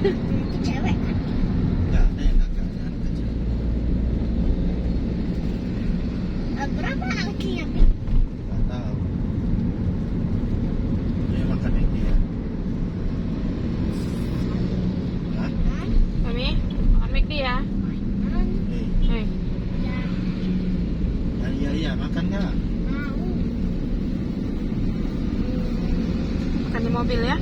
Cewek kan? Enggak ada yang kakak, anak kecil. Berapa anaknya, Pi? Enggak tahu. Dia makan yang dia. Hah? Kan? Mami, makan McD ya. Mainan. Hei, Ya, Iya, makan nggak? mau. makan di mobil ya.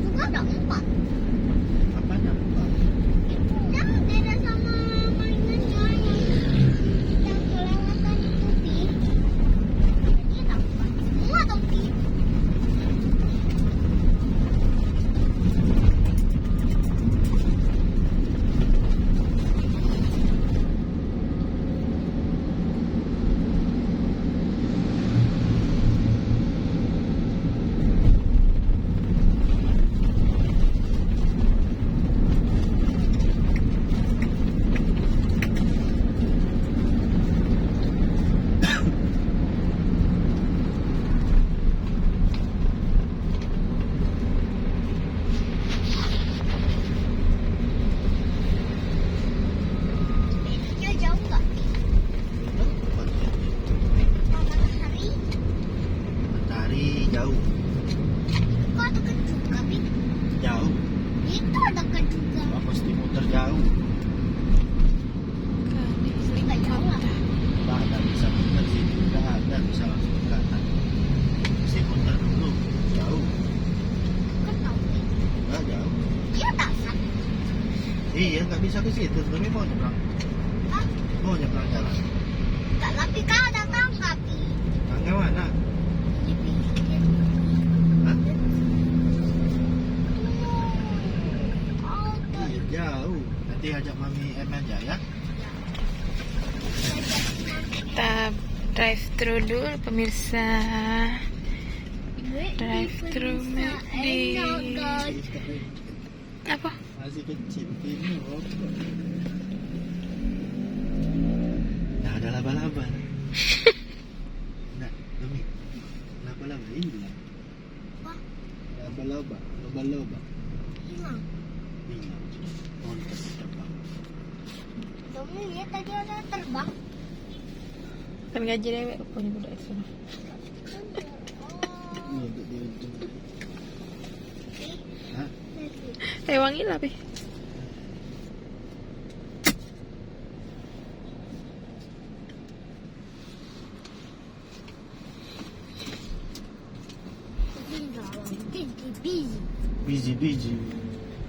Iya, empat. Apanya empat? Matahari jauh. Jauh. Oh, mesti muter jauh. Pak, nggak bisa muter sini. Nggak ada bisa langsung ke kanan. Mesti muter dulu. Jauh. Nggak jauh. Iya, nggak bisa ke situ. Tapi mau nyebrang. Mau nyebrang jalan. Tangga mana? Hah? Iya, jauh. Nanti ajak Mami Em aja ya. Kita drive thru dulu pemirsa. Drive thru McD. Apa? Masih kecil ini rokok. Nah, ada laba-laba. Nah, Mami. Laba-laba hilang. Laba-laba. Laba-laba. Hilang. Kontes terbang. Tadi ada terbang. Kan gaji dewek punya budak itu. Ini untuk di ujung. Hah? Wangi lah, Pi.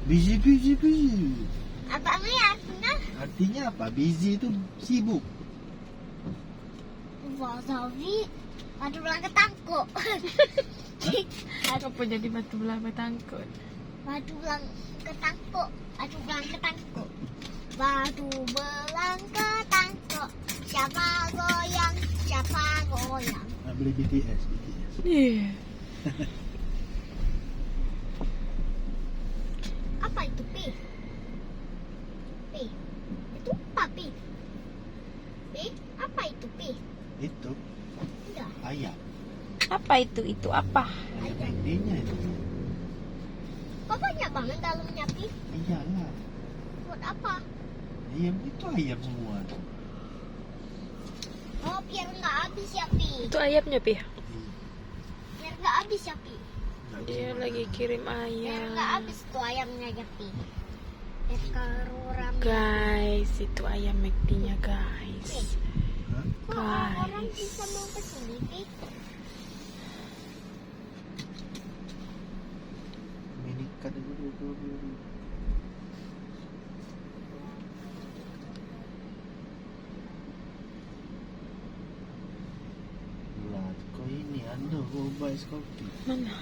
Busy. Apa nih artinya? Artinya apa? Busy itu sibuk. Wasabi batu belang ketangkuk. Apa jadi batu belah betangkut? Batu belang ketangkuk. Batu belang ketangkuk. Batu belang ketangkuk. Siapa goyang? Siapa goyang? Nah, beli BTS. Iya. Apa itu, Pi? Pi? Itu apa, Pi? Pi? Apa itu, Pi? Itu Enggak. ayam. Apa itu? Itu apa? Ayam McD-nya itu. Kok banyak banget dalamnya, Pi? Iyalah. Buat apa? Ayam itu ayam semua. Oh, biar nggak habis ya, Pi. Itu ayamnya, Pi. Biar nggak habis ya, Pi. Dia lagi kirim Biar ayam. nggak habis tuh ayamnya ya, Pi. Biar keruram. Guys, itu ayam McD-nya, guys. Hah? Kok orang Guys. bisa mau kesini, Pi? Minikan dulu. Bulat, kok ini anda coba es kopi. Mana?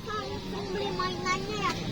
Kalau beli mainannya ya, Pi.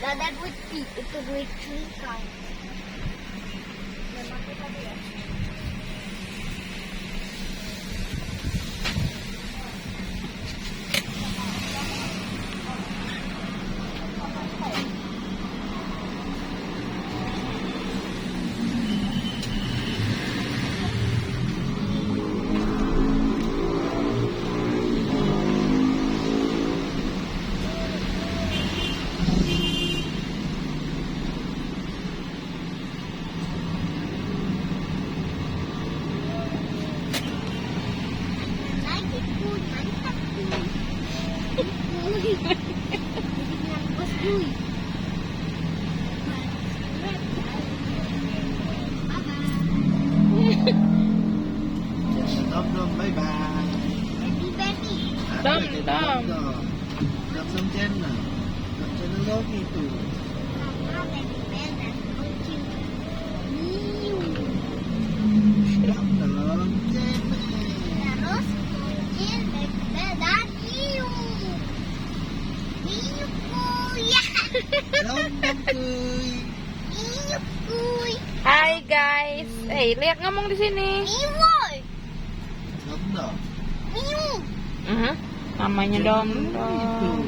Gak ada duit Pi, itu duit cukai. Lagi kuy, mantap kuy. Kuy. Dibilang bos kuy. Dom, bye bye. Baby. Dom, Dom. Dom sama channel. Dom channel lagi tu. Sama baby bear dan kucing. Miu. Dom channel. Terus kucing baby bear dan Miu. Miu kuy. Dom kuy. Miu kuy. Hai guys. Lihat ngomong di sini. Miu woy. Dom. Miu. Namanya Dom Itu. Dom.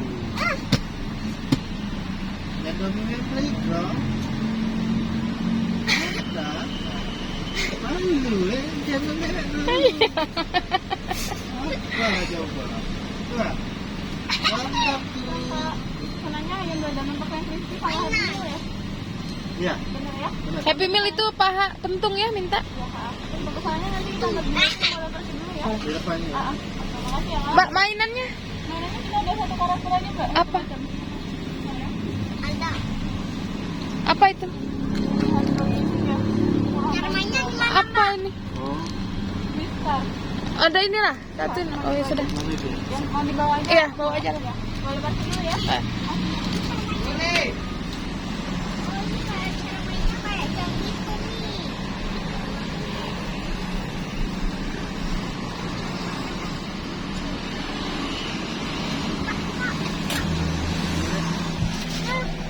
Dan Dom yang playground. Dah. Malu jangan merah dulu. Apa coba? Coba. Mantap tuh. Sananya yang udah dalam pakaian Kristi paha dulu ya. Ya, Bener ya? benar. Happy Meal itu paha tentung ya minta. Ya kak. Untuk kesannya nanti kita berdua mulai bersih dulu ya. Di depannya. Terima kasih ya kak. Mbak mainannya Mainannya sudah ada satu karakter aja mbak. apa? Ada. Apa itu? Cara mainnya gimana? Apa ini? Oh, Mister. Ada inilah satu. Oh ya sudah. mana itu? Yang mau dibawa aja. Iya bawa aja. Boleh bersih dulu ya. Eh. Oh, ini kayak cara mainnya kayak jam gitu nih.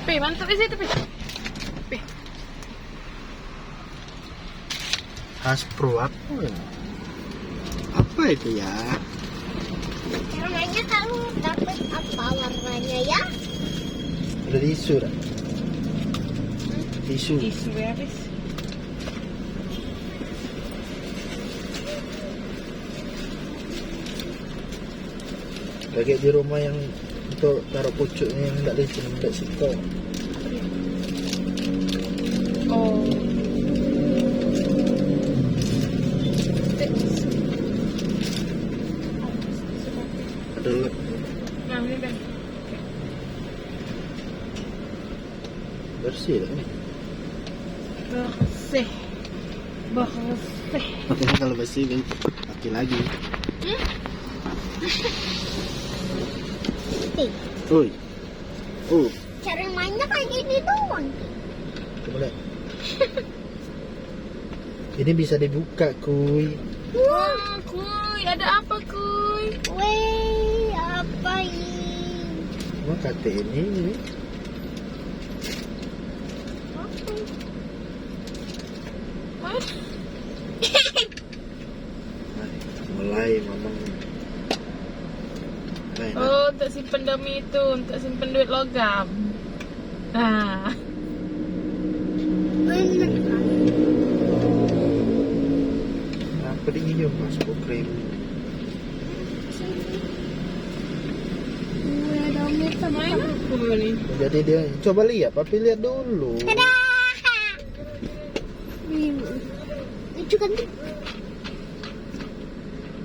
Pi, mantap di situ, Pi. Pi. Hasbro apa? Apa itu ya? Cara mainnya kamu dapat apa warnanya ya? Ada tisu tak? Tisu. Isu habis. Lagi di rumah yang untuk taruh pucuknya yang tak licin, tak situ. Oh. Ada lek. Nah, ini Ben. Bersih tak ni? Bersih. Bersih. Kalau bersih, pakai lagi. Nih, Oi. Oh, cara mainnya kayak gini doang. coba lihat. Ini bisa dibuka, kuy. Wah, kuy, ada apa kuy? Weh, apa ini? Cuma kata ini. Wah, Mulai memang. Baik, oh, untuk simpen demi itu, untuk simpen duit logam. Nah, apa dia mas krim? main apa nih? Jadi dia coba lihat, papi lihat dulu. Dadah. Lucu kan tuh?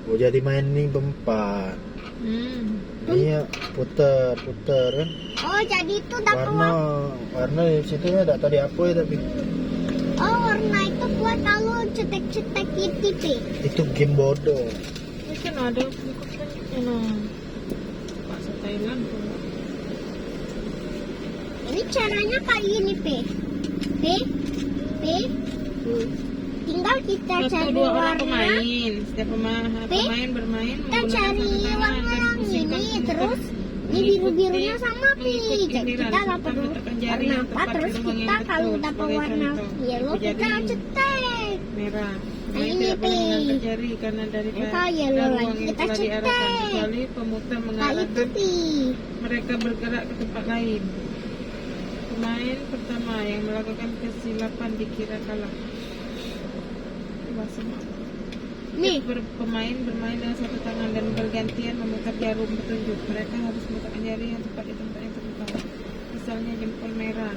Oh jadi main nih bempat. Ini ya putar kan. Oh, jadi itu dapat Warna di situ ya tak tadi apa ya tapi Oh, warna itu buat kalau cetek-cetek itu, Pi. itu game bodoh. Ini kan ada bukunya, nah. Bahasa Thailand. Ini caranya kayak gini, Pi. Pi. Tinggal kita Satu cari dua orang warna. pemain, setiap pemain bermain Kita menggunakan cari satu tangan warna dan yang pusingkan ini, putar. terus Ini biru-birunya sama Pi. Jadi kita dapat warna apa, terus kita kalau dapat warna yellow kita cetek. merah. Ini Tidak boleh Pi. mengangkat jari karena dari Kita yellow ruang lagi yang kita telah diarahkan cetek. kecuali pemutar Nah itu mengarahkan Pi. mereka bergerak ke tempat lain. Pemain pertama yang melakukan kesilapan dikira kalah. Bahasa Nih. Pemain bermain dengan satu tangan dan bergantian memutar jarum petunjuk. Mereka harus memutarkan jari yang tepat di tempat yang tertentu. Misalnya jempol merah.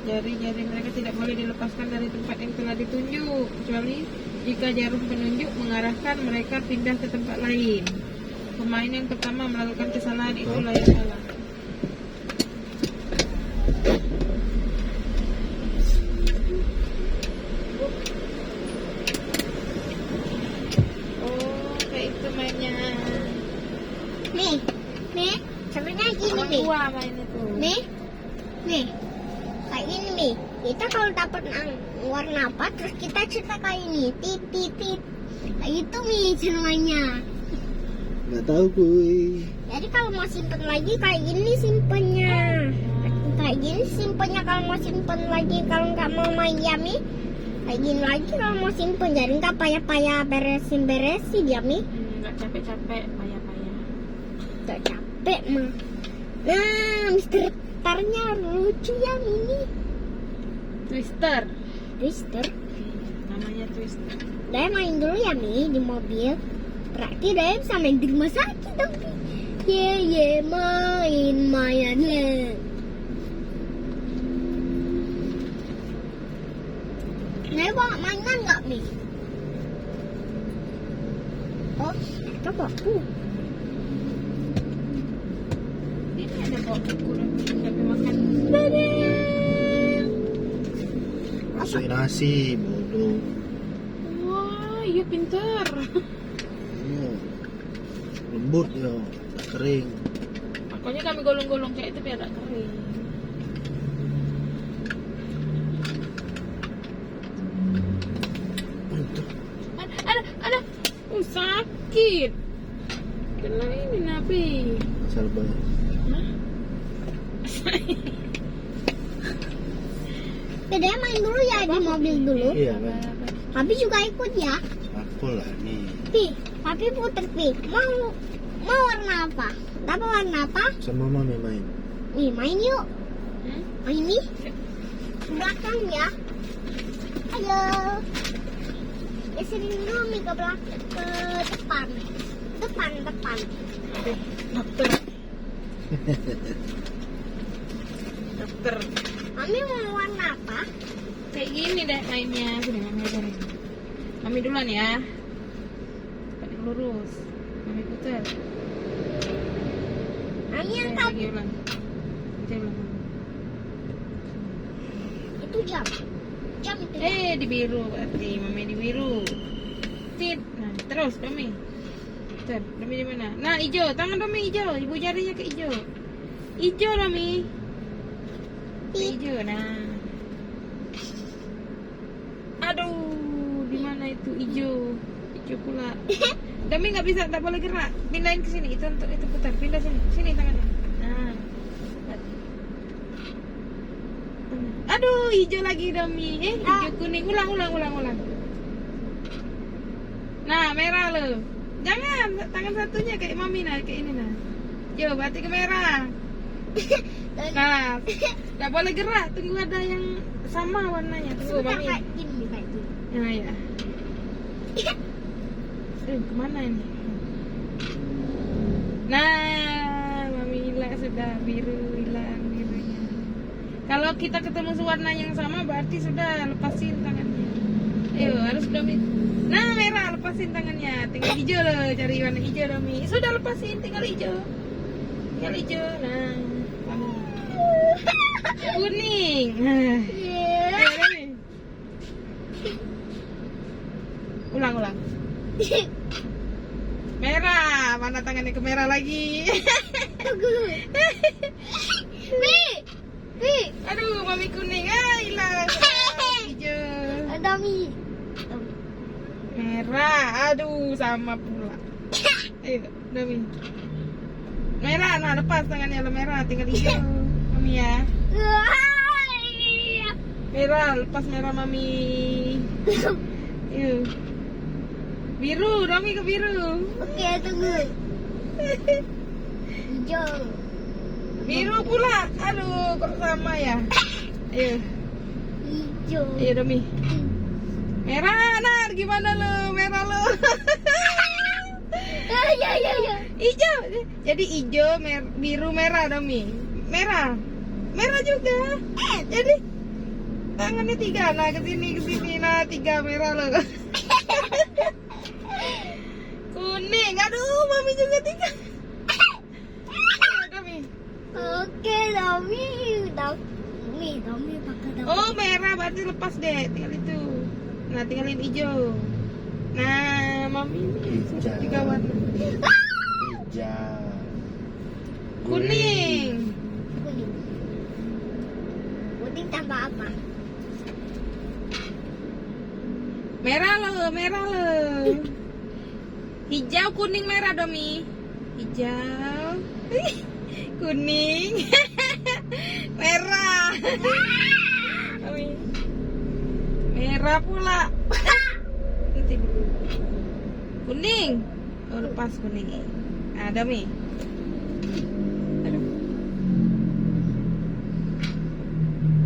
Jari-jari mereka tidak boleh dilepaskan dari tempat yang telah ditunjuk, kecuali jika jarum penunjuk mengarahkan mereka pindah ke tempat lain. Pemain yang pertama melakukan kesalahan itulah yang salah. Oh, kayak itu mainnya. Nih, sebenarnya gini Orang nih. tua main itu. Nih, kayak ini nih. Kita kalau dapat warna apa, terus kita cetak kayak ini, titit. Kayak itu nih caranya. Nggak tahu kuy. Jadi kalau mau simpen lagi kayak gini simpennya. Kayak gini simpennya kalau mau simpen lagi. Kalau nggak mau main Yami, kayak gini lagi kalau mau simpen. Jadi nggak payah-payah beresin dia Mi. Nggak capek-capek, payah-payah. Nggak capek mah. Nah, Mister Tarnya lucu ya ini. Twister. Twister. Namanya Twister. Dia main dulu ya Mi di mobil. Berarti dia bisa main di rumah sakit dong Mi. Ye main-mainan. Dia bawa mainan nggak Mi? Oh, kita bawa. Ini ada bawa buku dan tapi makan. Masukin nasi, bodoh. Wah, iya pintar. Iya. Lembut ya, tak kering. Makanya kami golong-golong kayak itu biar tak kering. Untuk Ada. Sakit. Kena ini Nabi. asal banget. Dia main dulu ya di mobil dulu. Iya kan. Tapi juga ikut ya. Aku lah nih. Tapi puter Pi. Mau warna apa? Dapat warna apa? Sama mami main. Nih main yuk. Hmm? Main nih. Belakang ya. Ayo. Geserin dulu Mi ke belakang, ke depan. Depan. Dokter. Dokter. Mami mau warna apa? Kayak gini deh mainnya. Sini Mami ajarin. Mami duluan ya. Balik lurus. Mami putar. Mami yang Lagi tadi ulang. Baca ulang. itu jam. Jam itu. Di biru berarti Mami di biru. Tit. Nah, terus Mami. Putar. Mami di mana? Nah, hijau. Tangan Mami hijau. Ibu jarinya ke hijau. Hijau Mami. Ke hijau. Nah. Aduh, di mana itu hijau? Hijau pula. Dami nggak bisa, tak boleh gerak. Pindahin ke sini. Itu untuk itu putar. Pindah sini. Sini tangannya. Nah. Aduh, hijau lagi Dami. Hijau kuning. Ulang. Nah, merah lo. Jangan, tangan satunya kayak Mami nah, kayak ini nah. Hijau, berarti ke merah. Nah, tak boleh gerak. Tunggu ada yang sama warnanya. Tunggu Sudah Mami. kayak gini. Nah, ya. Kemana ini? Nah, Mami hilang sudah hilang birunya. Kalau kita ketemu warna yang sama berarti sudah lepasin tangannya. Ayo, harus Mami. Nah, merah lepasin tangannya. Tinggal hijau loh, cari warna hijau Mami. Sudah lepasin, tinggal hijau. Nah, Mami. Kuning. Nah. Ayo, Mami. Ulang. Merah, mana tangannya ke merah lagi? Mi. Aduh, Mami kuning, hilang. Hijau, Dami. merah, aduh sama pula. Ayo, Mami. Merah, nah lepas tangannya lo merah, tinggal hijau. Mami ya. Merah, lepas merah Mami. Yuk. Biru, Romi ke biru. Oke, tunggu. Hijau. Biru pula. Aduh, kok sama ya? Ayo, Hijau. ayo Romi. Merah, nah gimana lo? Merah lo. Ya. Hijau. Jadi hijau, biru, merah Romi. Merah. Merah juga. Jadi tangannya 3. Nah, ke sini. Nah, 3 merah lo. Kuning. Aduh, Mami juga 3. Romi. Oke, Dami pakai Dami. Oh, merah berarti lepas deh. Tinggal itu. Nah, tinggalin hijau. Nah, Mami ini sudah 3 warna. Hijau. Kuning. Kuning tambah apa? Merah lo. Hijau, kuning, merah Domi. Hijau. Kuning. Merah. Domi. Merah pula. Nanti. Kuning. Oh, lepas kuning. Nah, Domi. Aduh.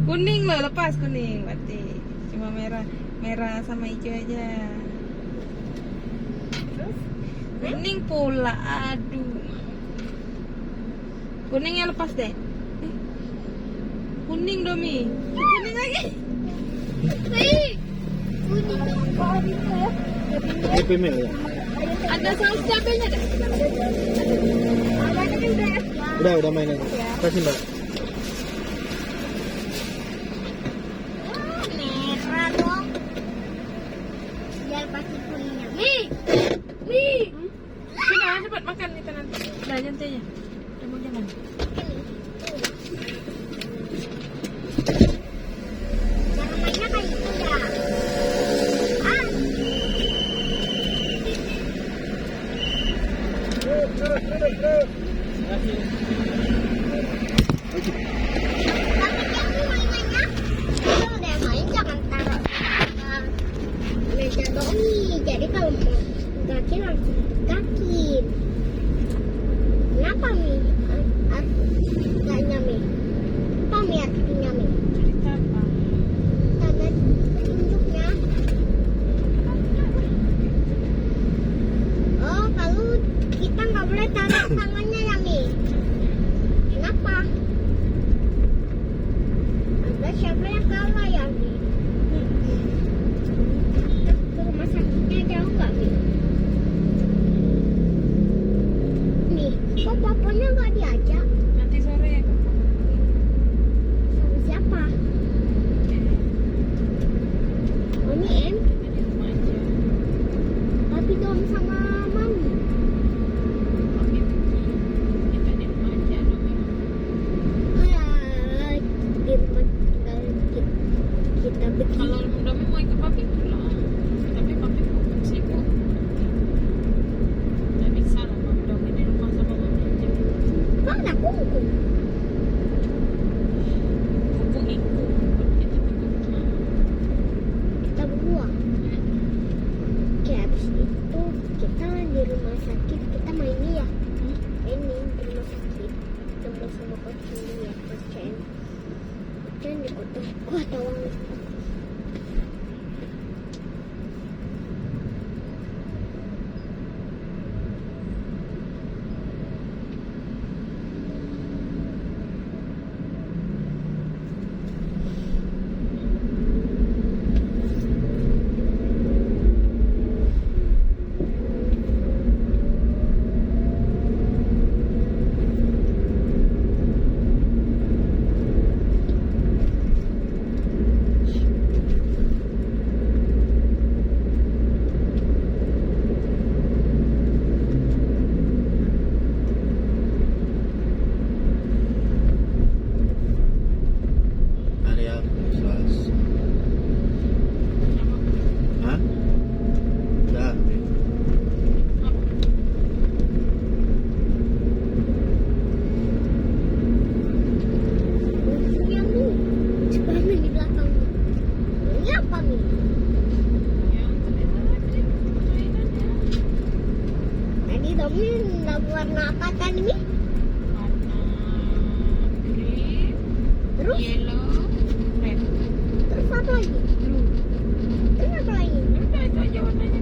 Kuning lo, lepas kuning berarti. Cuma merah sama hijau aja. Kuning pula, aduh. Kuningnya lepas deh. Kuning Domi. Kuning lagi. Kuning apa itu ya? Happy Meal ya? Ada saus cabenya deh. Udah mainin. Kasih Mbak. Merah dong. Biar pasti kuningnya. Nih. Sudah cepat makan kita nanti. Udah jantenya. Udah mau jalan. Cara mainnya kayak gitu ya. Tapi mainannya kalau udah main jangan taruh meja Domi. Jadi kalau mau gakin langsung gakin. Kenapa Mi? Artinya Mi? Apa Mi artinya Mi? Cerita apa? Tanda tunjuknya. Oh, kalau kita nggak boleh taruh tangannya ya Mi? Kenapa? Ada siapa yang kalah ya Mi? Ke rumah sakitnya jauh nggak Mi? Mi, kok papanya nggak diajak? Nanti sore ya Kak. Sama siapa? Mami Em? Kita di rumah aja. Tapi dong sama Mami. Oke. Kita di rumah aja Domi. Di rumah tinggal kita Kalau begini. Domi mau ikut papi pulang. Tapi papi mau sibuk. Nggak bisa lah Mami Domi di rumah sama Mami aja. Mana kungku? Kuku ikut. Kita tinggal rumah. Kita berdua. Oke, habis itu kita di rumah sakit kita main ini ya. Ini di rumah sakit. Ketemu sama coach ini ya, coach Chen. Chen di kota doang. Yellow, red, Terus apa lagi? blue. Terus apa lagi? Udah itu aja warnanya.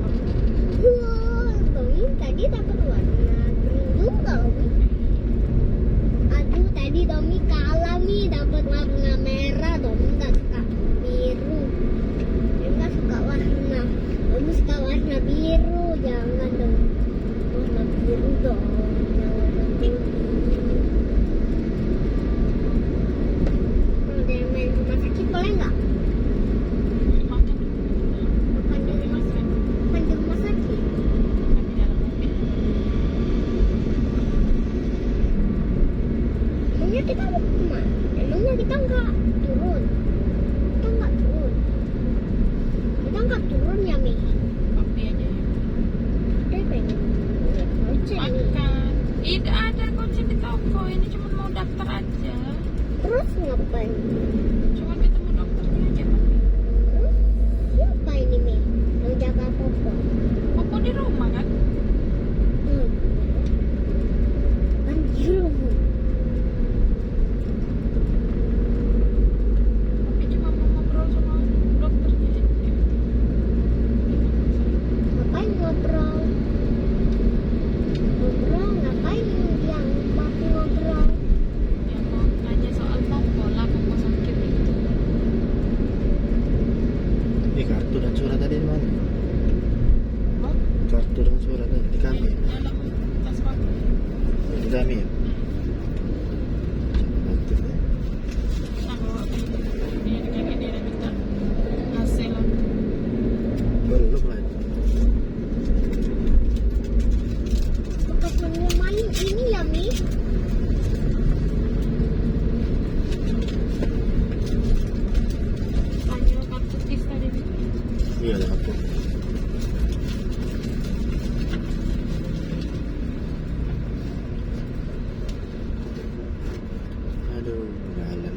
Wah, Tommy tadi dapat warna green juga loh, Mi. Aduh, tadi Tommy kalah, Mi. Dapat warna merah. Tommy nggak suka biru. Dia nggak suka warna. Tommy suka warna biru. Jangan dong. Warna biru dong. Jangan warna pink. Kalau dia main rumah sakit boleh nggak? Makan Bukan di rumah sakit. Bukan di rumah sakit. di dalam mobil. Emangnya kita mau kemana? Emangnya kita nggak turun? Kita nggak turun. Kita nggak turun ya, Mi? Kopi aja ya. Kita pengen lihat goceng nih. Makan. Tidak ada goceng di toko. Ini cuma mau daftar aja. Terus ngapain? Cuma ketemu dokternya aja, Papi. Terus siapa ini, Mi? Yang jaga Popo? Popo di rumah kan? Hmm. Kan di rumah. Papi cuma mau ngobrol sama dokternya aja. Ngapain ngobrol? Ngobrol ngapain yang Papi ngobrol? Ya mau nanya soal Popo lah, Popo sakit itu. Kartu dan surat tadi di mana? Oh, Kartu dan surat tadi di kami. dalam tas Papi. Di kami ya. Kartu ya. Nah, bawa ini kakek dia minta hasil. Belum lah. Bekas main ini ya, Mi? Tanya kartu tis tadi. Iya lah aku. Aduh, dalam.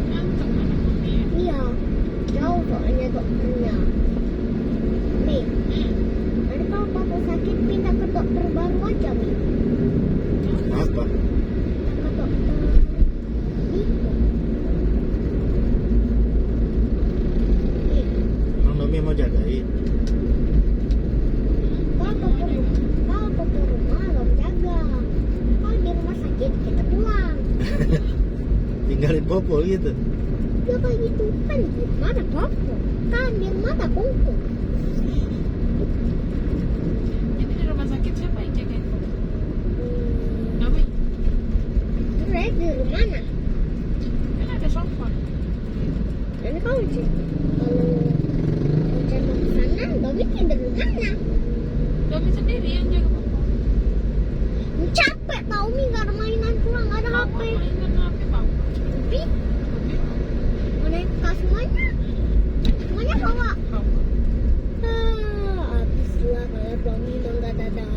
Ngantuk mana Papi ya? Iya, jauh soalnya dokternya. Mi, nanti kalau Papa sakit pindah ke dokter baru aja, Mi. Apa? Ke dokter itu. Mi, Bang Nomi mau jagain. kalau ke rumah lo jaga. Kalau di rumah sakit kita pulang. Tinggalin Popo gitu. Ya kayak gitu kan di mana Papa? Kan di rumah tak kumpul. Jadi di rumah sakit siapa yang jagain Popo? Nomi, Terus di rumah mana? kan ada sofa. Nanti kalau sih kalau mau ke sana, Domi tidur di mana? Nomi sendiri yang jaga Popo. Capek tau Mi, gak ada mainan pulang, gak ada HP. Mainan HP Bang. Tapi mau naik kelas semuanya? Semuanya bawa. Habis lah kalau Domi dong gak dadang.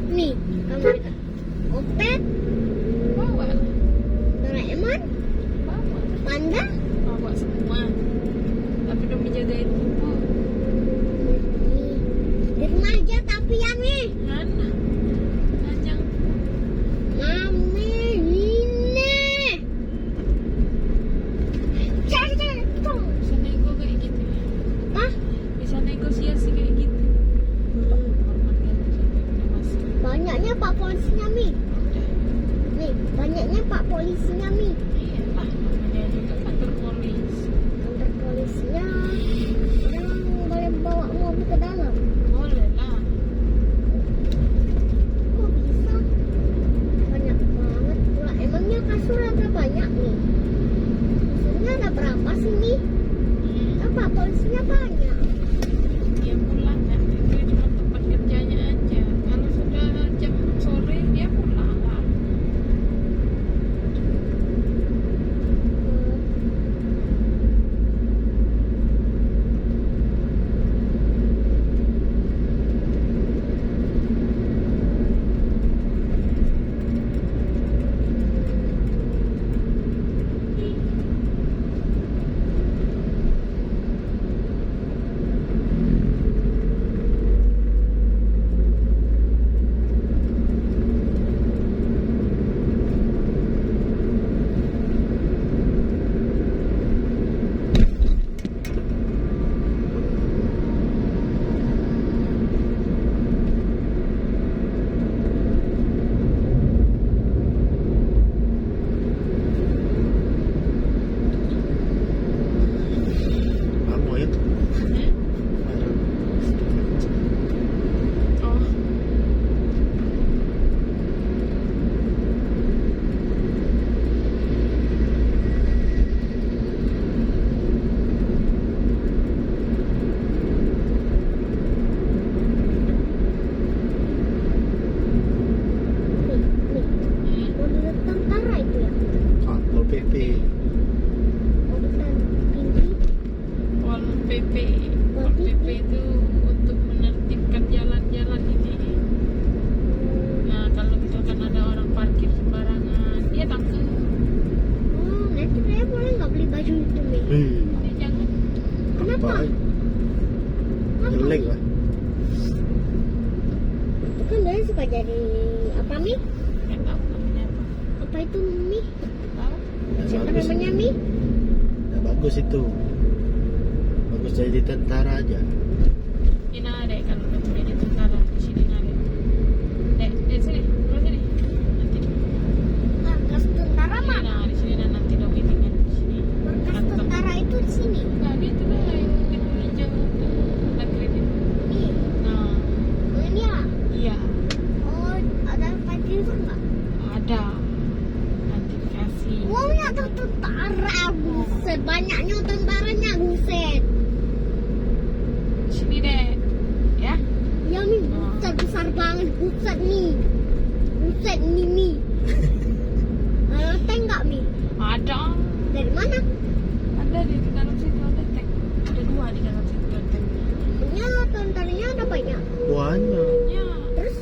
Nih, kamu lihat. Opet, Bawa, Doraemon, bawa, Panda, bawa semua. Tapi Nomi jagain Popo. nih. Di rumah aja tapi ya Mi. Mana? Panjang. Mami, ini. Cari, tong. Bisa nego kayak gitu ya. Hah? Bisa negosiasi kayak gitu. Hormat ya sampai punya masuk. Banyaknya Pak polisinya Mi. Udah. Nih, banyaknya Pak polisinya Mi. Iyalah, namanya juga kantor polisi. Kantor polisinya. Orang boleh bawa mobil ke dalam. Boleh lah. Kok bisa? Banyak banget pula. Emangnya kasur ada banyak nih? Kasurnya ada berapa sih nih? Kan Pak polisinya banyak. Dia pulang nanti itu cuma tempat kerjanya aja. Kalau sudah jam sore dia pulang lah. Nggak tahu namanya apa. Apa itu Mi? Tahu? Nggak Siapa bagus. namanya Mi? Nggak bagus itu. Bagus jadi tentara aja. Ini ada kalau nanti jadi tentara di sini ada. Dek sini, keluar sini. Nanti Markas tentara di mana? di sini dan nanti dong meetingnya di sini. Markas tentara itu di sini. Nah, dia tuh lah yang pintu hijau tuh negeri itu. Nih, Nah, ini ya. iya Oh, ada Fight River nggak? ada. Nanti dikasih. Wow, ya ada tentara. Buset, banyaknya tentaranya. Buset. Sini deh, ya. Ya Mi, buset besar banget. Buset nih. Buset nih Mi. Ada tank nggak Mi? Ada. Dari mana? Ada di dalam situ ada tank. Ada 2 di dalam situ ada tank. Ya, tentaranya ada banyak. Banyak. Ya. Terus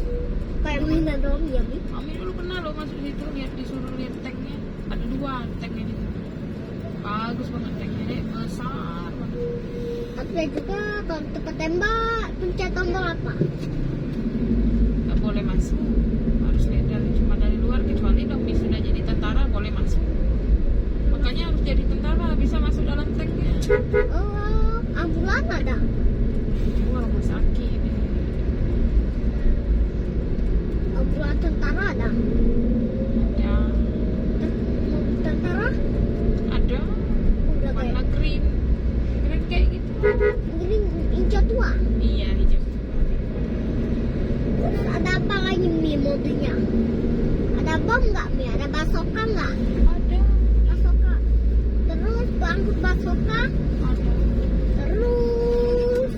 kayak mainan dong ya Mi. Kami dulu pernah loh masuk situ disuruh lihat tanknya. Ada 2 tanknya di situ. Bagus banget tanknya deh, besar banget. Ada juga kalau tempat tembak, pencet tombol apa? Gak boleh masuk. Harus lihat cuma dari luar, kecuali dong sudah jadi tentara boleh masuk. Makanya harus jadi tentara bisa masuk dalam tanknya. Oh, ambulan ada. Wah, rumah sakit. Ambulan tentara ada. Ada. Mobil tentara Ada. udah kayak Warna green. Green kayak gitu. green hijau tua. Iya, hijau. Terus ada apa lagi Mi mobilnya? Ada bom nggak Mi? Ada basoka nggak? Ada. Basoka. Terus bangkut basoka. Ada. Terus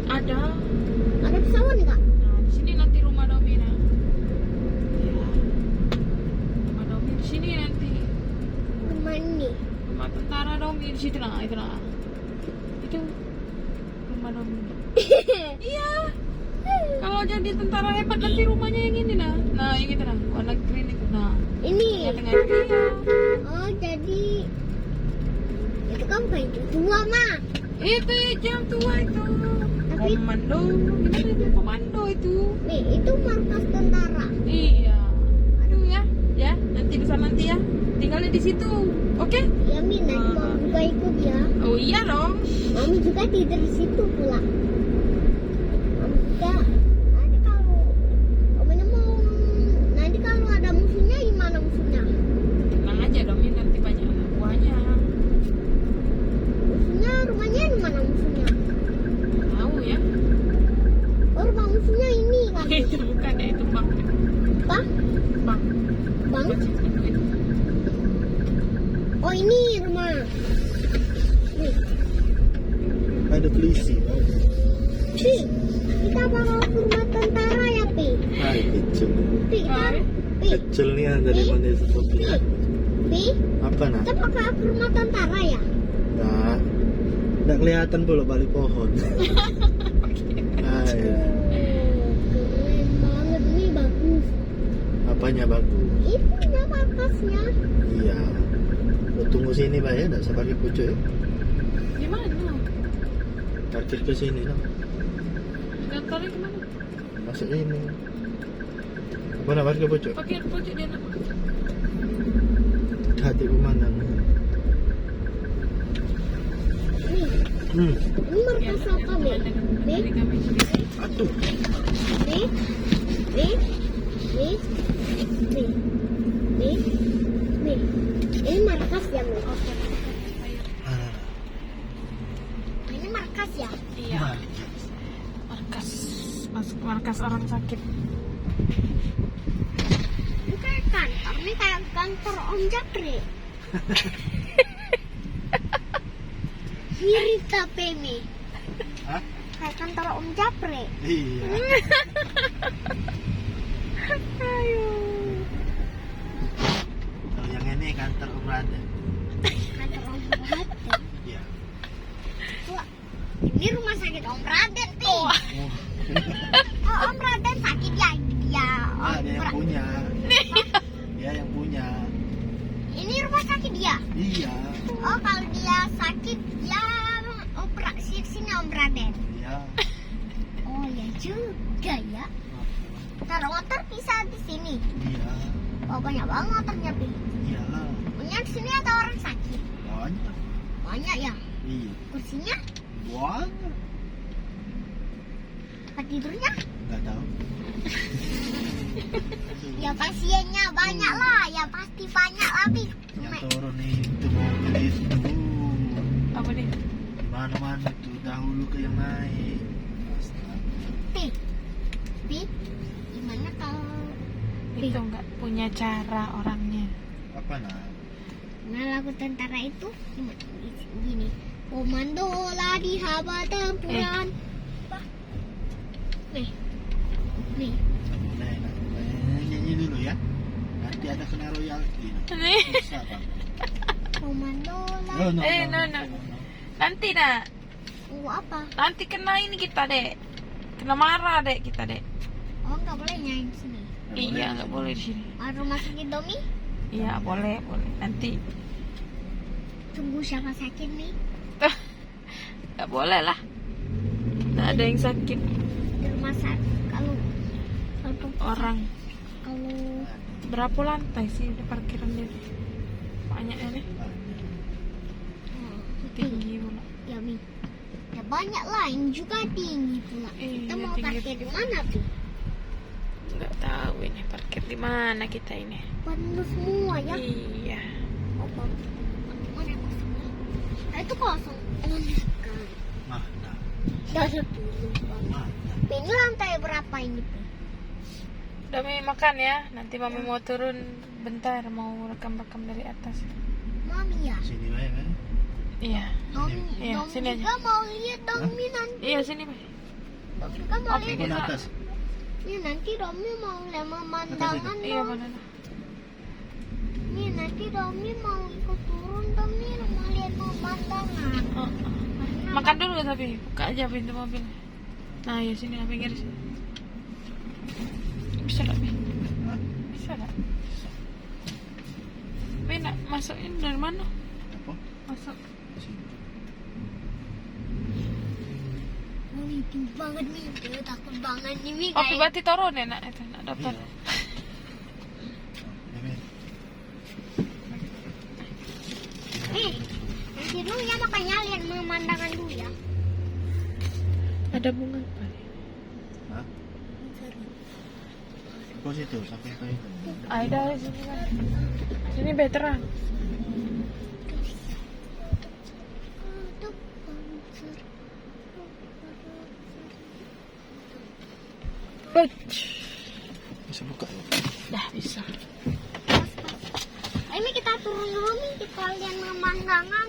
Ada. ada pesawat nggak? Nah, di sini nanti rumah Domina. Ya. Rumah Domi di sini nanti. Rumah ini. Rumah tentara Domi di situ nah, itu nah. Itu rumah Domi. Iya. Kalau jadi tentara hebat nanti rumahnya yang ini nah. Nah, yang itu nah, warna green itu nah. Ini. Yang tengah itu iya. Oh, jadi itu kan baju tua mah. Itu jam tua itu. Tapi Komando, gimana itu komando itu? nih itu markas tentara. Iya. Aduh ya, nanti bisa nanti ya. Tinggalnya di situ, oke? Ya Mi, nanti mau juga ikut ya. Oh iya dong. Mami juga tidur di situ pula. Mami juga. Nanti kalau ada musuhnya gimana musuhnya? Tenang aja dong, ini nanti banyak anak buahnya. Musuhnya rumahnya di mana musuhnya? Tahu ya? Oh, rumah musuhnya ini kan. Itu bukan ya, itu bang. Apa? Bang. Bang? Oh, ini rumah. Nih, Ada polisi. Pi, kita bakal ke rumah tentara ya Pi. Hai kecil. Pi, Pi, Kecil nih dari mana seperti Pi, Pi, apa nah? kita bakal ke rumah tentara ya. Nah, nggak kelihatan pula balik pohon. Ah, ya. Keren banget nih, bagus. Apanya bagus? Itunya markasnya. Iya. Lo tunggu sini Pak ya, nggak usah pakai pucuk ya. Gimana? Parkir ke sini lah. Kantornya kemana? Masuk ini. Mana parkir pucuk? Pakai pojok dia nak. Hati pemandangan. Nih, ini markas apa nih? Nih, Aduh. nih, nih, nih, nih, nih, nih. Ini markas ya nih. Ah, Ini markas ya. Iya. Markas. Masuk markas orang sakit. Ini kayak kantor, ini kayak kantor Om Jakri. Hirita Pemi. Hah? Kayak kantor Om Japri. Iya. Ayo. Kalau yang ini kantor Om Raden. Kantor Om Raden. Iya. Wah, ini rumah sakit Om Raden nih. Oh, Om Raden sakit ya? Ya, Ah, Om dia yang Ra- punya. Dia yang punya. Ini rumah sakit dia. Iya. Oh, kalau dia sakit dia operasi sini Om Raden. Iya. Oh ya juga ya. Taruh motor bisa di Oh, banyak banget motornya, Pi. Iyalah, Punya di sini ada orang sakit. banyak. Banyak ya. Iya, Kursinya, banyak. tempat tidurnya. Nggak tahu. Ya pasiennya banyak lah. Ya pasti banyak lah, Pi. Yang Cuma turun itu mobil itu. Apa nih? Di mana-mana tuh dahulu ke yang naik. Astaga. Pi. Pi. Gimana kalau Itu nggak punya cara orangnya. Apa nah? nah lagu tentara itu gini. Komando lah di haba tempuran. Apa? Nih. Nih. Nyanyi dulu ya. Nanti ada kena royalti. Nih. Susah bang. Komando lah. No. No. Nanti nak. Apa? Nanti kena ini kita dek. Kena marah dek kita dek. Oh, nggak boleh nyanyi di sini. Iya nggak boleh di sini. Baru masuk Indomie. Iya boleh. Nanti Tunggu siapa sakit nih? nggak boleh lah. Nggak ada yang sakit. Di rumah sakit. Kalau Orang kalau berapa lantai sih di parkiran dia? Banyaknya nih. Tinggi pula. ya Mi. Ya banyak lah, ini juga tinggi pula. Iya, Kita mau tinggi. parkir di mana tuh? Nggak tahu ini parkir di mana kita ini. Penuh semua ya. Iya. Apa? Mana kosong? Nah, itu kosong. Sekali. Mana? Dari dulu. Mana? Ini lantai berapa ini? Pi? Udah Mami makan ya. Nanti Mami mau turun bentar, mau rekam-rekam dari atas. Mami ya. Sini aja kan? Iya. Domi, Iya, Domi sini aja. juga mau lihat Domi nanti. Iya sini Pak. Domi juga mau Oke, lihat. Ke atas. Ini nanti Domi mau lihat pemandangan Iya dong. mana? Ini nanti Domi mau ikut turun Domi mau lihat pemandangan. Oh. Makan dulu tapi buka aja pintu mobil. Nah ya sini pinggir sini. Bisa nggak Bi? Hah? Bisa nggak? Bi nak masukin dari mana? Apa? Masuk. Sini. Mami tinggi banget nih, dia takut banget nih Mi. Oh berarti turun ya nak itu nak daftar. Iya. Ini. Nih, nanti dulu ya makanya lihat pemandangan dulu ya. Ada bunga apa? Hah? Kau situ sampai ke itu. Ada sini kan. Sini veteran. Untuk konser. Bisa buka ya? Dah bisa. Ini kita turun dulu nih, kita lihat pemandangan.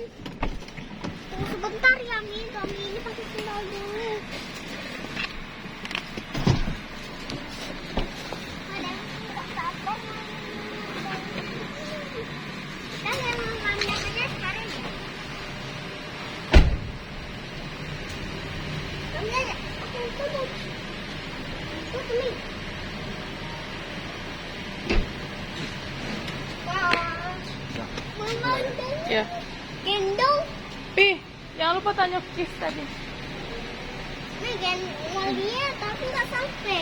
Tunggu sebentar ya Mi, Domi ini pakai sendal dulu. Ada yang nggak sabar. Kita lihat pemandangannya sekarang ya. Domi aja, oke tutup. Tutup Mi. Wah, pemandangan. Ya. Gendong. Pi, jangan lupa tanya Kis tadi. Nih kan mau lihat tapi nggak sampai.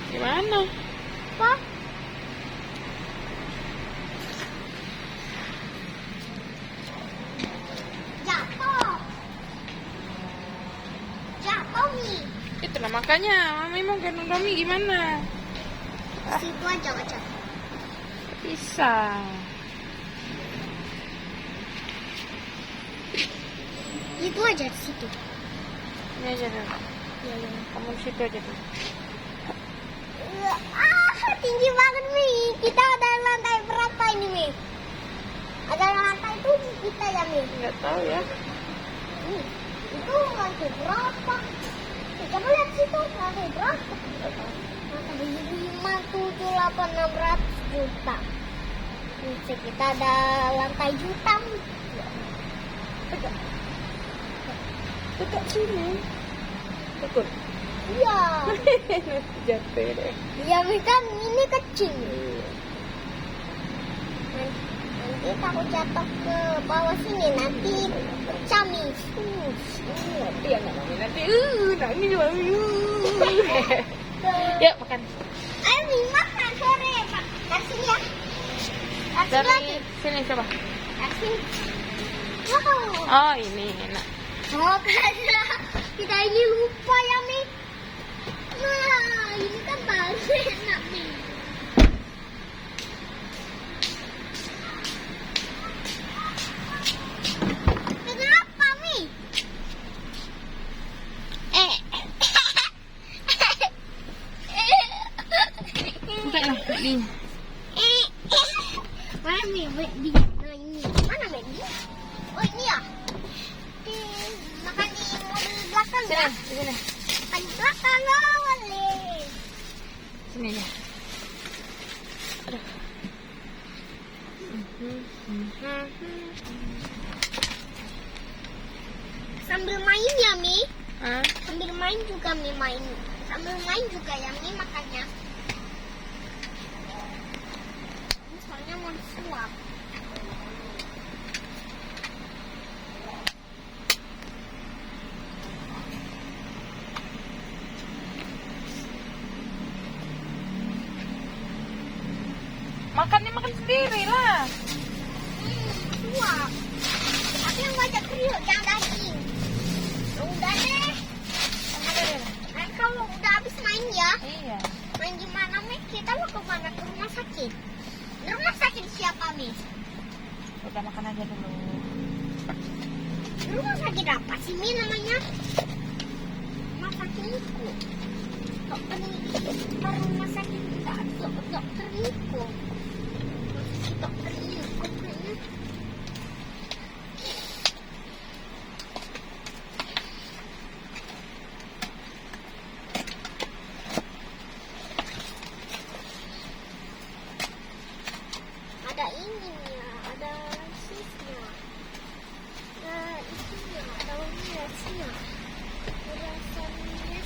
Gimana? Apa? Jatuh. Jatuh nih. Itulah makanya Mami mau gendong Domi gimana? Situ aja aja. Bisa. Itu aja di situ. Ini aja dulu. Ya, ya. Kamu di situ aja dulu. Tinggi banget Mi. Kita ada lantai berapa ini Mi? Ada lantai 7 kita ya Mi. Nggak tahu ya. Itu lantai berapa? Coba lihat situ lantai berapa? Lantai 5, 7, 8, 600 juta. Ini kita ada lantai juta. Dekat sini. Ikut. Iya. Jatuh deh. Iya Mi kan ini kecil. Nanti takut jatuh ke bawah sini nanti pecah Mi. Iya nggak Mami nanti. Nangis Mami. Ya makan. Ayo Mi makan sore. Kasih ya. Dari sini coba. Kasih. Wow. Oh ini enak. Oh, karena kita ini lupa ya, Mi. Nah, ini kan baru enak, Mi. Kenapa, Mi? Buka lah, ini. Mana Mi? Nah, ini. Mana Mi? Oh, ini ya? Makan di mobil belakang Sini, ya? di sini. Makan di belakang, oh, boleh. Sini aja. Sambil main ya, Mi? Hah? Sambil main juga, Mi, main. Sambil main juga ya, Mi, makannya. Ini soalnya mau disuap. Makan sendiri lah. Suap. Tapi yang banyak kriuk, jangan daging. Udah deh. Nanti kalau udah habis main ya, Iya. main di mana, Mi? Kita mau ke mana? Ke rumah sakit. Di rumah sakit siapa, Mi? Udah makan aja dulu. Di rumah sakit apa sih, Mi, namanya? Rumah sakit Niko. Dokter Niko. Rumah sakit kita dokter Niko. Dokter Niko kayaknya. Ada ininya, ada sisnya, ada isinya, ada hiasnya, ada sanitnya,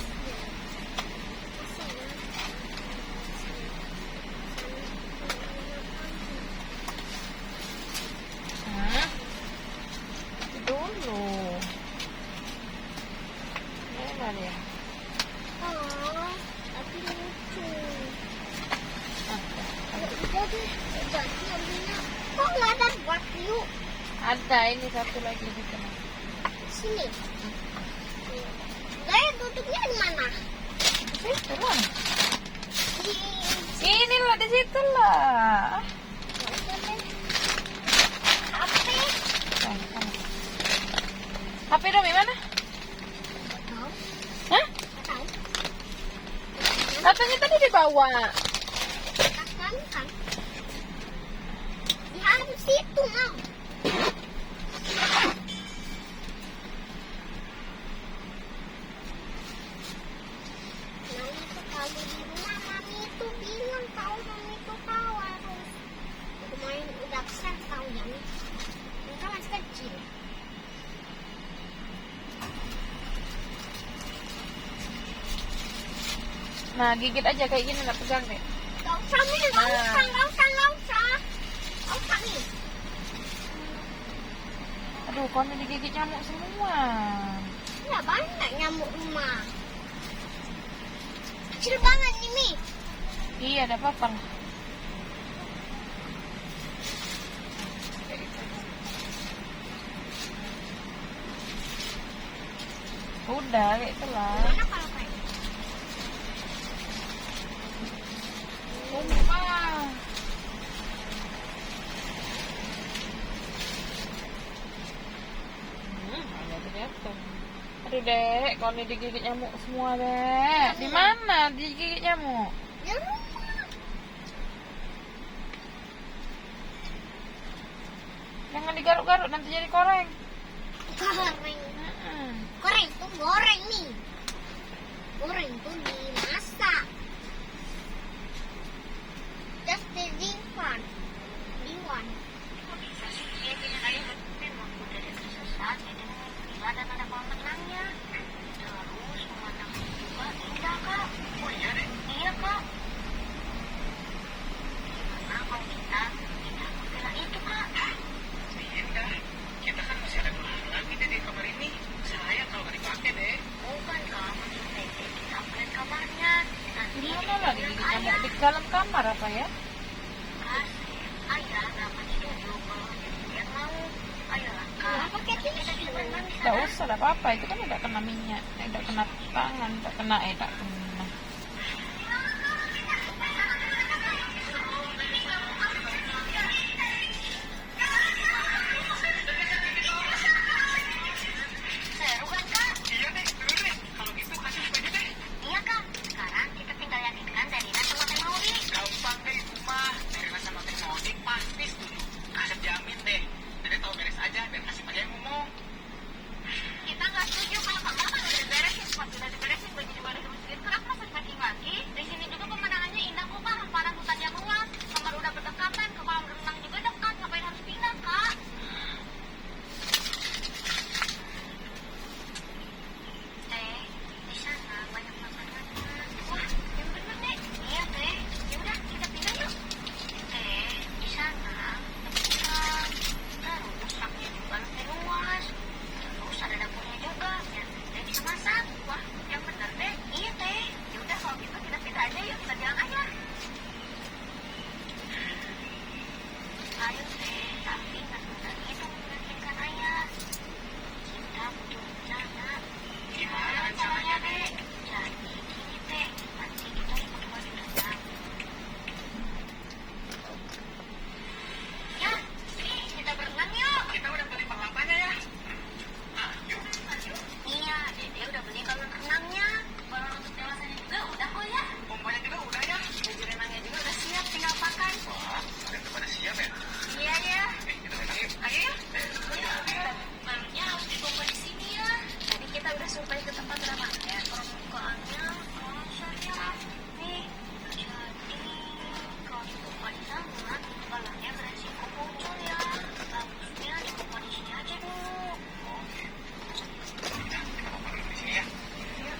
Hah? Dulu. Enak ya. oh, tapi lucu. Ah, Udah deh, udah sih ambilnya. Kok nggak ada buat yuk? ada ini satu lagi di sana. Sini. Gaya duduknya di mana? Situ lah. Di Inilah di situ lah. HP. HP Domi mana? Tahu? Hah? Tahu? Katanya tadi dibawa. Kan kan? Di harus situ mau. Mami tuh kalau di rumah Mami itu bilang tahu Mami itu tahu harus main udah besar tahu ya Mi. Mereka masih kecil. Nah, gigit aja kayak gini lah, pegang deh. Gak usah Mi, gak usah, gak usah, gak usah. Gak usah Mi. Aduh, kau ini digigit nyamuk semua. Ya banyak nyamuk rumah. Kecil banget nih Mi. Iya, ada apa-apa lah. Udah, kayak itulah. Mana kalau kayak Sumpah. Ada ternyata. Aduh, Dek, kau ini digigit nyamuk semua, Dek. Di mana digigit nyamuk? di rumah. Jangan digaruk-garuk, nanti jadi koreng. Goreng. Goreng tuh goreng nih. Goreng tuh dimasak. Just the diwan. Diwan. Kita kan masih ada 2 hari lagi deh di kamar ini. Sayang kalau nggak dipakai deh. Di mana lah digigit nyamuk? Di dalam kamar apa ya? Tidak usah, tidak apa-apa. Itu kan tidak kena minyak, tidak kena tangan, tidak kena. Seru kan kak? Iya deh, seru deh. Kalau gitu kasih baju deh. Iya kak, sekarang kita tinggal yakinkan Terina sama Teh Maudi. Gampang deh itu mah. Terina sama Teh Maudi pasti setuju. Asep jamin deh. Jadi tahu beres aja biar kasih aja yang ngomong. Kita nggak setuju kalau kamar kan udah diberesin. Pas udah diberesin baju juga udah dimasukin. Kenapa harus packing lagi? Di sini juga pemandangannya indah kok kak. Hamparan hutan yang luas. Kamar udah berdekatan. Ke kolam renang juga dekat. Ngapain harus pindah kak? Teh, di sana banyak makanannya. Wah, yang bener deh. Iya teh. Ya udah kita pindah yuk. Teh, di sana dekat. Terus raknya juga lebih luas. Terus ada dapurnya juga. Ya, teh bisa masak. Wah, yang bener deh. Iya teh. Ya udah kalau gitu kita pindah aja yuk. Kita jalan aja. Ayo teh, tapi nggak mudah itu meyakinkan ayah. Kita butuh rencana. Gimana rencananya dek? Jadi gini teh, nanti kita ikut baju renang. Ya, nih kita berenang yuk. Kita udah beli peralatannya ya. Nah, yuk. Iya, Dede udah beli balon renangnya. Balon untuk dewasanya juga udah kok ya. Pompanya juga udah ya. Baju renangnya juga udah siap, tinggal pakai. Wah, kalian udah pada siap ya? Iya ya. Kita renang yuk. Ayo ya. Balonnya harus dipompa di sini ya. Tadi kita udah sampai ke tempat renangnya. Permukaannya saya nih. Jadi kalau dipompa di sana, balonnya beresiko muncul ya. Bagusnya dipompa di sini aja dulu. Oke. Kita pompa dulu di sini ya. Iya.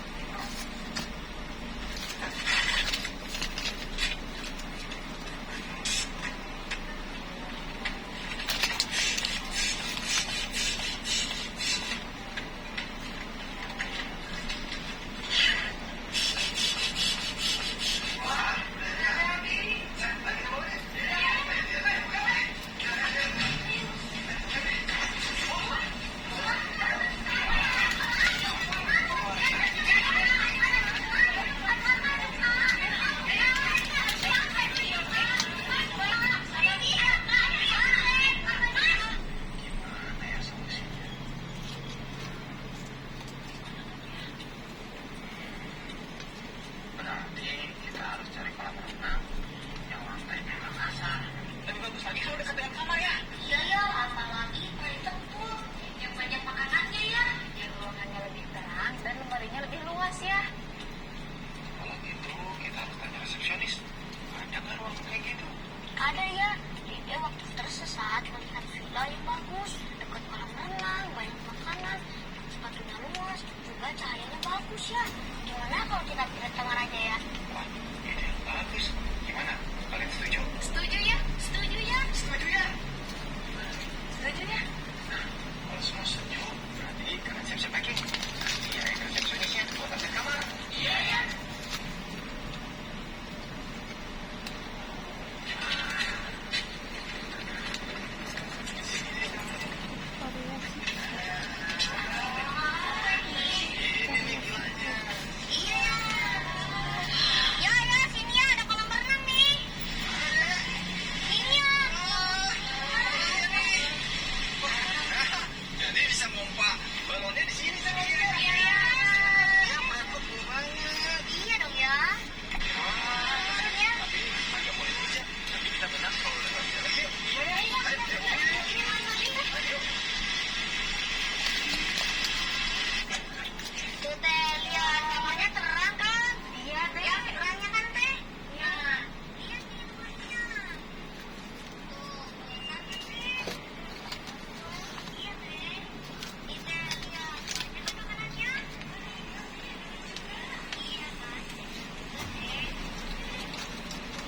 Berarti kita harus cari kolam renang yang lantainya nggak kasar. Lebih bagus lagi kalau dekat dengan kamar ya. Iya ya, apalagi paling tempur yang banyak makanannya ya. Yang ruangannya lebih terang dan lemarinya lebih luas ya. Kalau gitu kita harus tanya resepsionis. Ada nggak ruang kayak gitu? Ada ya. Dia waktu tersesat melihat villa yang bagus, dekat kolam renang, banyak makanan, sepatunya luas, juga cahayanya bagus ya. Gimana kalau kita pindah kamar aja ya? Wah, ide yang bagus. Gimana? Kalian setuju? Setuju ya? Setuju ya? Setuju ya? Setuju ya? Nah, kalau semua setuju, berarti kalian siap-siap packing. Nanti ya yang resepsionisnya buat ambil kamar. Iya ya. Ya, sini ya, ada kolam renang nih. Sini ya. Jadi bisa ngompa balonnya di sini sama ya. Iya. Ya, berat banget. Iya dong ya. Ya. Tapi agak boleh aja. Nanti kita berenang kalau udah lagi. Iya. Ayo. Tuh teh, lihat kamarnya terang kan? Iya teh. Ya, terangnya kan teh? Iya. Lihat nih rumahnya. Tuh, kelihatannya teh. Iya teh. Nih teh, lihat. Banyak kan makanannya? Iya kan? Tuh teh.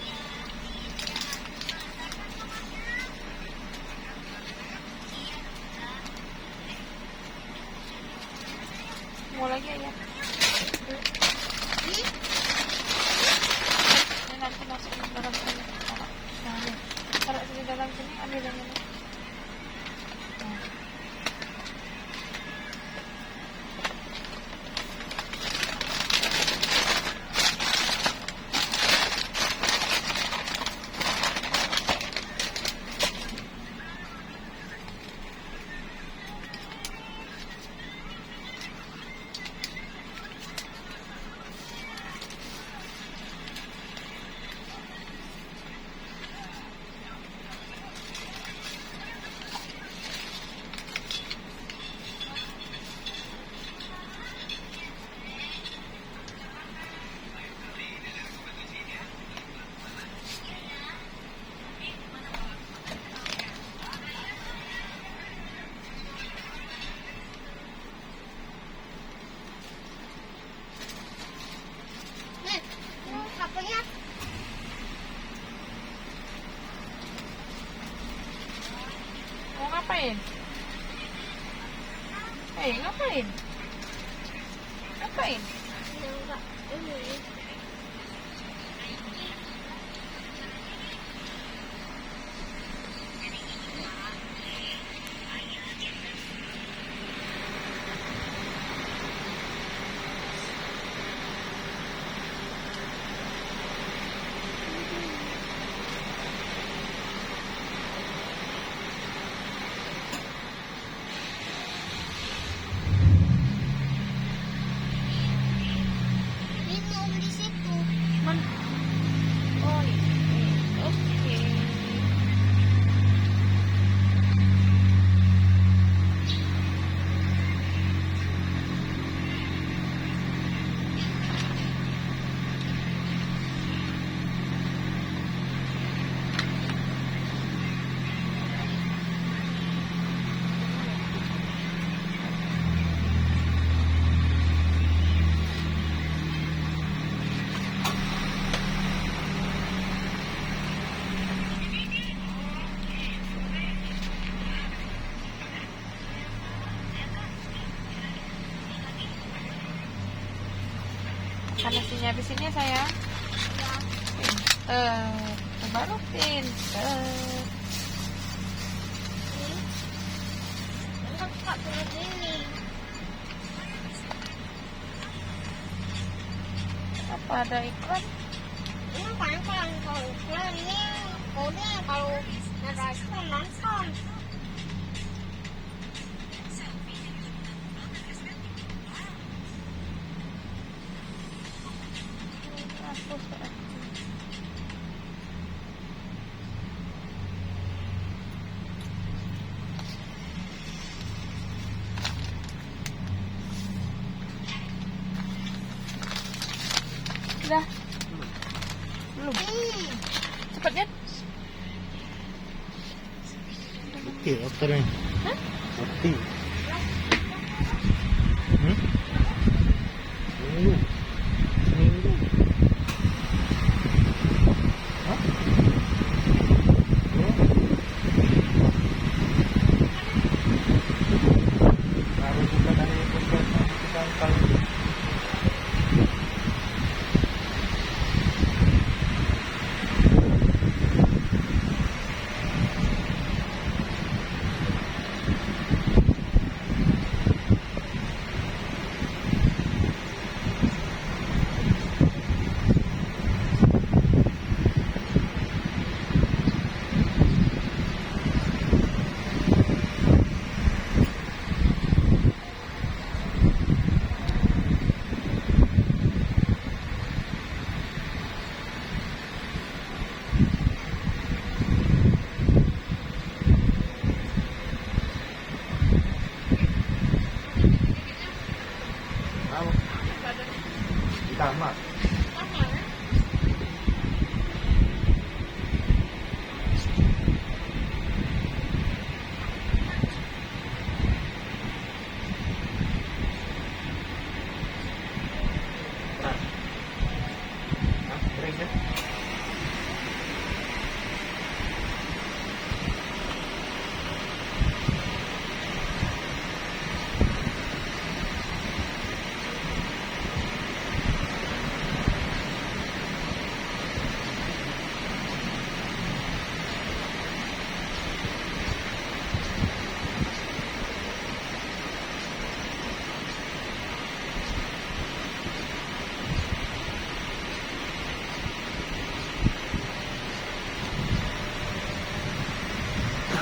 Iya, lihat. Kan kamarnya? Iya dong. Mau lagi ya? Ini nanti masukin ke dalam sini. Taruh di dalam sini, ambil yang ini. ngapain? Ngapain? Ngapain? Enggak, ini. Minum di situ. Oh ini. Oke. Panasinya di sini sayang. Pinter. Baru pinter. Enggak pakai gini. Apa ada iklan? Ini kan kalau iklan ini kode kalau ada iklan nonton. Udah. Belum. Cepatnya. Oke, dokternya. Oke. Minggu. Hah? Baru buka dari puskesmas kita kali. Di kamar.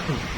Huh.